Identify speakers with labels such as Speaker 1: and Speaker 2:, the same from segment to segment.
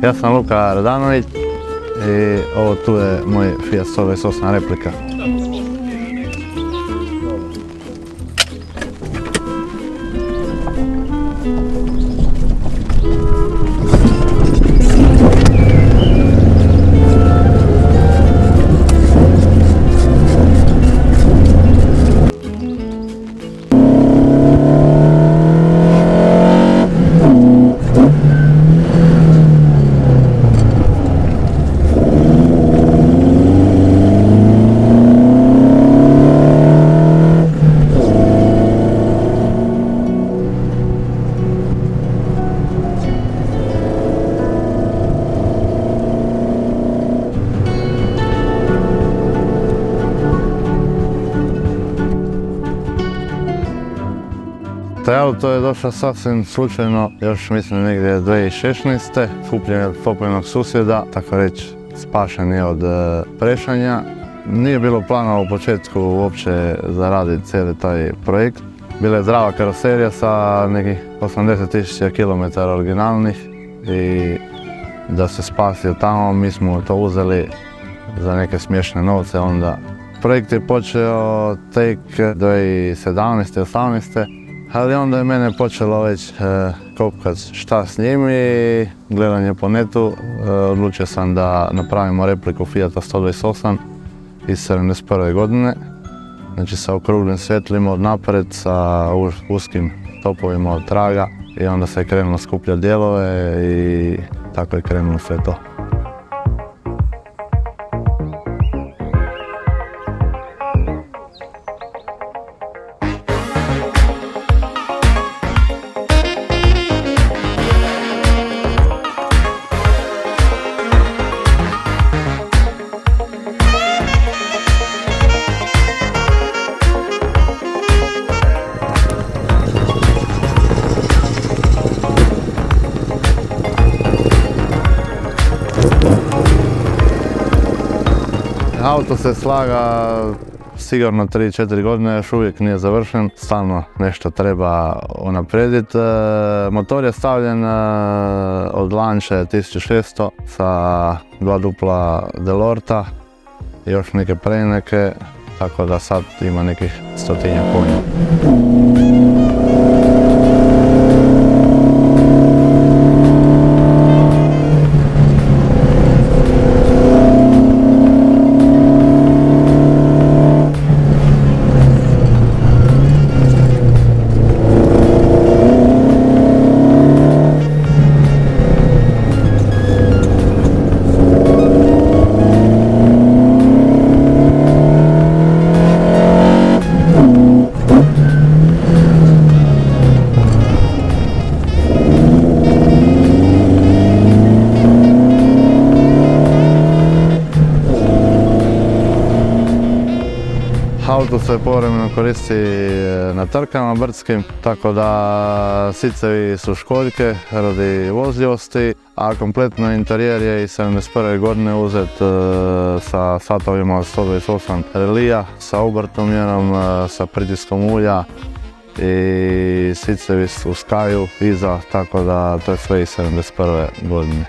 Speaker 1: Ja sam Luka Radanović i ovo tu je moj Fiat 128 replika. Taj auto je došao sasvim slučajno, još mislim negdje 2016. Kupljen je od pokojnog susjeda, tako reći spašen je od prešanja. Nije bilo plana u početku uopće zaraditi cijeli taj projekt. Bila je zdrava karoserija sa nekih 80.000 km originalnih i da se spasi od tamo, mi smo to uzeli za neke smiješne novce onda. Projekt je počeo tek 2017. 2018. Ali onda je mene počelo već kopkat šta s njim i gledanje po netu. Odlučio sam da napravimo repliku Fiata 128 iz 71. godine. Znači sa okruglim svjetlima od napred, sa uskim topovima od traga i onda se je krenulo skupljati dijelove i tako je krenulo sve to. Auto se slaga sigurno 3-4 godine, još uvijek nije završen, stalno nešto treba unaprijediti. Motor je stavljen od Lancia 1600 sa 2 dupla Delorta i još neke preinake, tako da sad ima nekih 100-tinjak konja. Auto se povremeno koristi na trkama brdskim, tako da sicevi su školjke radi vozljivosti, a kompletno interijer je iz 71. godine uzet sa satovima od 128 relija, sa obrtnom mjerom, sa pritiskom ulja i sicevi su skaju iza, tako da to je sve iz 71. godine.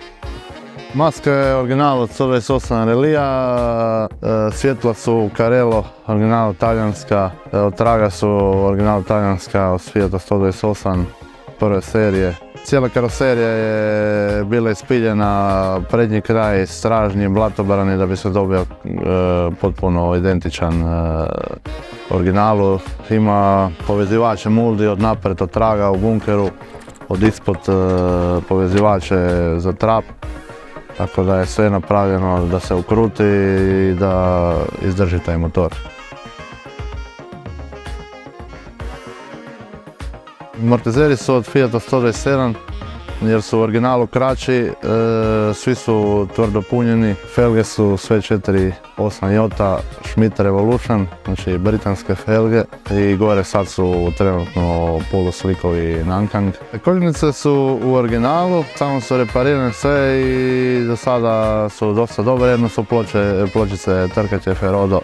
Speaker 1: Maska je original od 128 relija, svjetla su Carello, original talijanska, od traga su original talijanska od Fiata 128 prve serije. Cijela karoserija je bila ispiljena, prednji kraj stražnji, blatobarani da bi se dobio potpuno identičan originalu. Ima povezivače muldi od napred, od traga u bunkeru, od ispod povezivače za trap. Tako da je sve napravljeno da se ukruti i da izdrži taj motor. Amortizeri su od Fiata 127 jer su u originalu kraći, svi su tvrdo punjeni, felge su sve 4.8 Jota Schmidt Revolution, znači britanske felge i gore sad su trenutno poluslikovi Nankang. Koljenice su u originalu, samo su reparirane sve i do sada su dosta dobre, jedno su pločice Trkaće Ferodo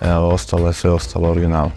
Speaker 1: Evo, ostalo je sve ostalo original.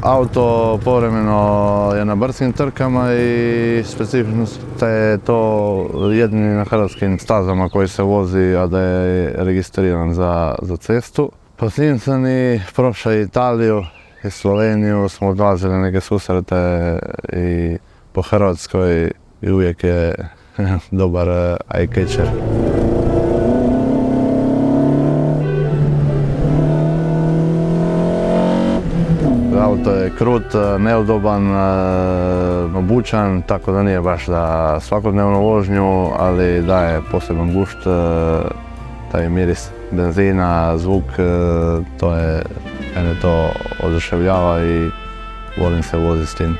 Speaker 1: Auto povremeno je na brzim trkama i specifičnost je to jedini na hrvatskim stazama koji se vozi, a da je registriran za cestu. Posljednji sam i prošao Italiju i Sloveniju, smo odlazili neke susrete i po Hrvatskoj i uvijek je dobar eye-catcher. Auto je krut, neudoban, obučan, tako da nije baš za svakodnevnu vožnju, ali daje poseban gušt, taj miris benzina, zvuk, mene to oduševljava i volim se voziti s tim.